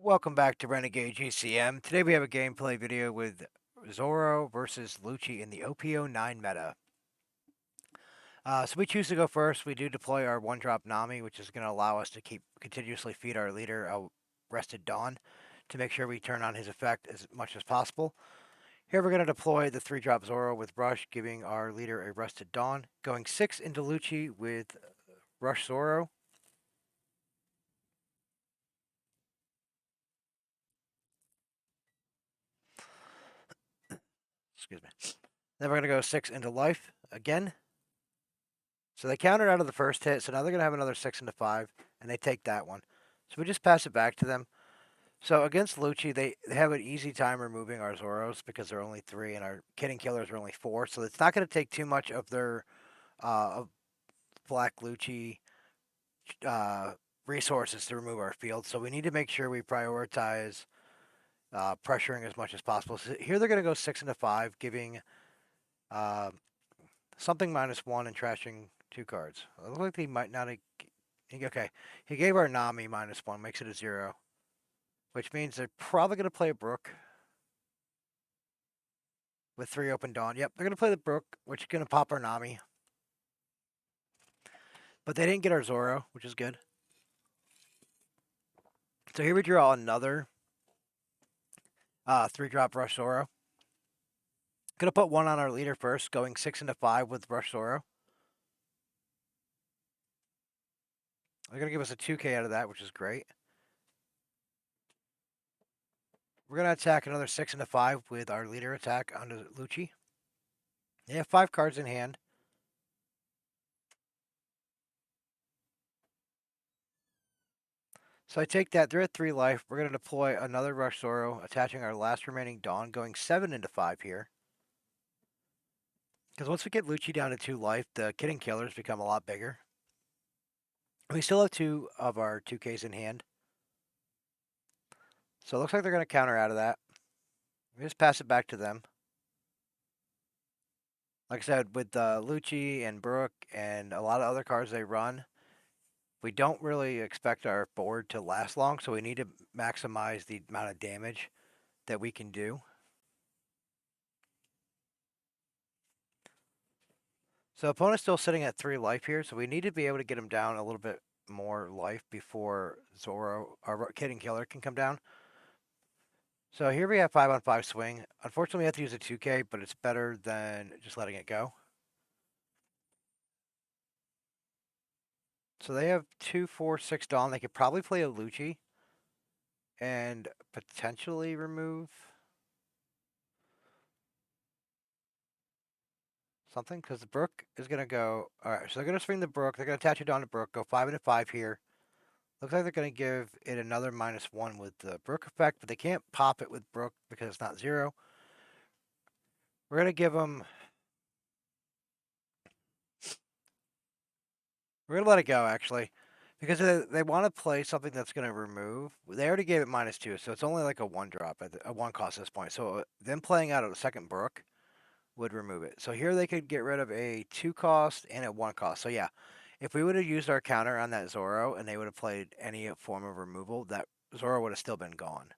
Welcome back to Renegade GCM. Today we have a gameplay video with Zoro versus Lucci in the OP09 meta. So we choose to go first. We do deploy our one-drop Nami, which is going to allow us to continuously feed our leader a Rested Dawn to make sure we turn on his effect as much as possible. Here we're going to deploy the 3-drop Zoro with Rush, giving our leader a Rested Dawn. Going 6 into Lucci with Rush Zoro. Excuse me. Then we're going to go 6 into Life again. So they countered out of the first hit, so now they're going to have another 6 into 5, and they take that one. So we just pass it back to them. So against Lucci, they have an easy time removing our Zoros because they're only 3, and our Kidding Killers are only 4. So it's not going to take too much of their of Black Lucci resources to remove our field. So we need to make sure we prioritize pressuring as much as possible. So here they're going to go 6 into 5, giving something -1 and trashing 2 cards. It looks like they might not have. Okay, he gave our Nami -1, makes it a 0, which means they're probably going to play a Brook with 3 open Dawn. Yep, they're going to play the Brook, which is going to pop our Nami. But they didn't get our Zoro, which is good. So here we draw another 3-drop Rush Zoro. Going to put 1 on our leader first, going 6 into 5 with Rush Zoro. They're going to give us a 2K out of that, which is great. We're going to attack another 6 into 5 with our leader attack onto Lucci. They have 5 cards in hand. So I take that. They're at 3 life. We're going to deploy another Rush Zoro, attaching our last remaining Dawn, going 7 into 5 here. Because once we get Lucci down to 2 life, the Kidding Killers become a lot bigger. We still have 2 of our 2Ks in hand. So it looks like they're going to counter out of that. We just pass it back to them. Like I said, with Lucci and Brook and a lot of other cards they run, we don't really expect our board to last long, so we need to maximize the amount of damage that we can do. So opponent's still sitting at 3 life here, so we need to be able to get him down a little bit more life before Zoro, our Kidding Killer, can come down. So here we have 5-on-5 swing. Unfortunately, we have to use a 2K, but it's better than just letting it go. So they have 2, 4, 6 Dawn. They could probably play a Lucci and potentially remove something, because the Brook is going to go. All right, so they're going to swing the Brook. They're going to attach it on to Brook, go 5 into 5 here. Looks like they're going to give it another -1 with the Brook effect, but they can't pop it with Brook because it's not 0. We're going to give them. We're going to let it go, actually, because they want to play something that's going to remove. They already gave it -2, so it's only like a 1-drop, a 1 cost at this point. So them playing out a second Brook would remove it. So here they could get rid of a 2 cost and a 1 cost. So yeah, if we would have used our counter on that Zoro and they would have played any form of removal, that Zoro would have still been gone.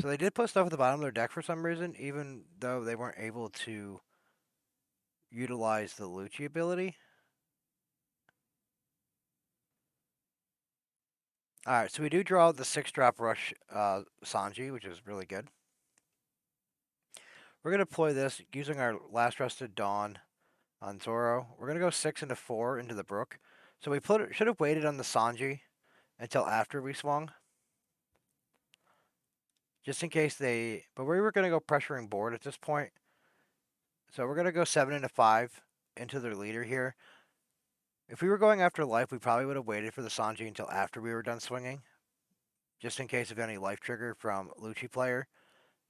So they did put stuff at the bottom of their deck for some reason, even though they weren't able to utilize the Lucci ability. Alright, so we do draw the 6-drop Rush Sanji, which is really good. We're going to deploy this using our last Rested Dawn on Zoro. We're going to go 6 into 4 into the Brook. So we should have waited on the Sanji until after we swung. Just in case they... But we were going to go pressuring board at this point. So we're going to go 7 into 5 into their leader here. If we were going after life, we probably would have waited for the Sanji until after we were done swinging. Just in case of any life trigger from Lucci player.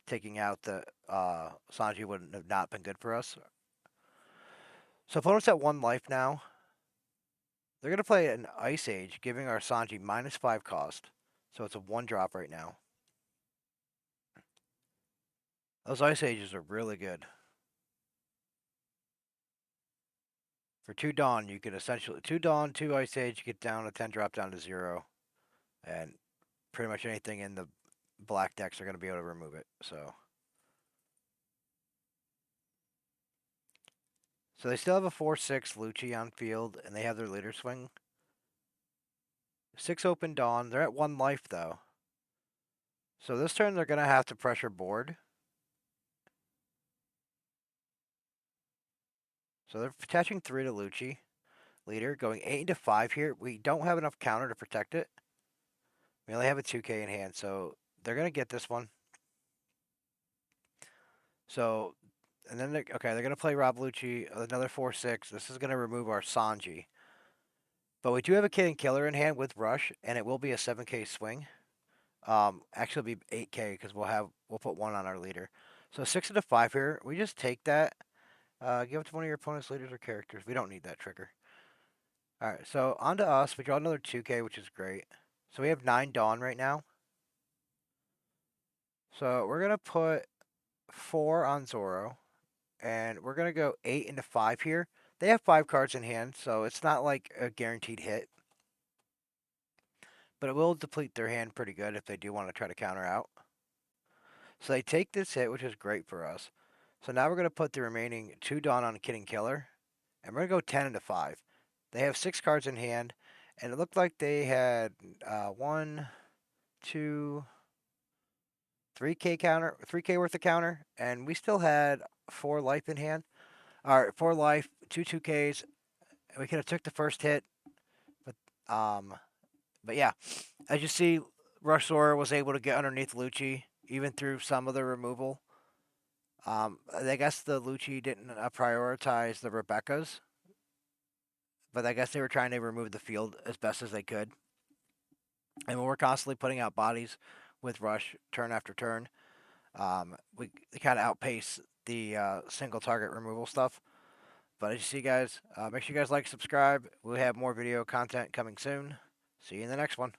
Taking out the Sanji would have not been good for us. So opponent's at 1 life now. They're going to play an Ice Age, giving our Sanji -5 cost. So it's a 1-drop right now. Those Ice Ages are really good. For 2 Dawn, you can essentially 2 Dawn, 2 Ice Age, you get down a 10 drop down to 0, and pretty much anything in the black decks are going to be able to remove it. So they still have a 4/6 Lucci on field, and they have their leader swing. 6 open Dawn. They're at 1 life though. So this turn they're going to have to pressure board. So they're attaching 3 to Lucci. Leader going 8 into 5 here. We don't have enough counter to protect it. We only have a 2K in hand, so they're going to get this one. So, and then they're going to play Rob Lucci, another 4/6. This is going to remove our Sanji. But we do have a Kid and Killer in hand with Rush, and it will be a 7K swing. Actually, it'll be 8K because we'll put 1 on our leader. So 6 into 5 here. We just take that. Give it to one of your opponent's leaders or characters. We don't need that trigger. All right, so on to us. We draw another 2K, which is great. So we have 9 Dawn right now. So we're going to put 4 on Zoro, and we're going to go 8 into 5 here. They have 5 cards in hand, so it's not like a guaranteed hit. But it will deplete their hand pretty good if they do want to try to counter out. So they take this hit, which is great for us. So now we're going to put the remaining 2 Dawn on Kid and Killer, and we're going to go 10 into 5. They have 6 cards in hand, and it looked like they had 1, 2, 3K counter, 3K worth of counter, and we still had 4 life in hand. All right, 4 life, 2 2Ks. We could have took the first hit, but yeah, as you see, Rush Zoro was able to get underneath Lucci even through some of the removal. I guess the Lucci didn't prioritize the Rebekahs, but I guess they were trying to remove the field as best as they could. And when we're constantly putting out bodies with Rush turn after turn, we kind of outpace the single target removal stuff. But as you see, guys, make sure you guys like, subscribe. We'll have more video content coming soon. See you in the next one.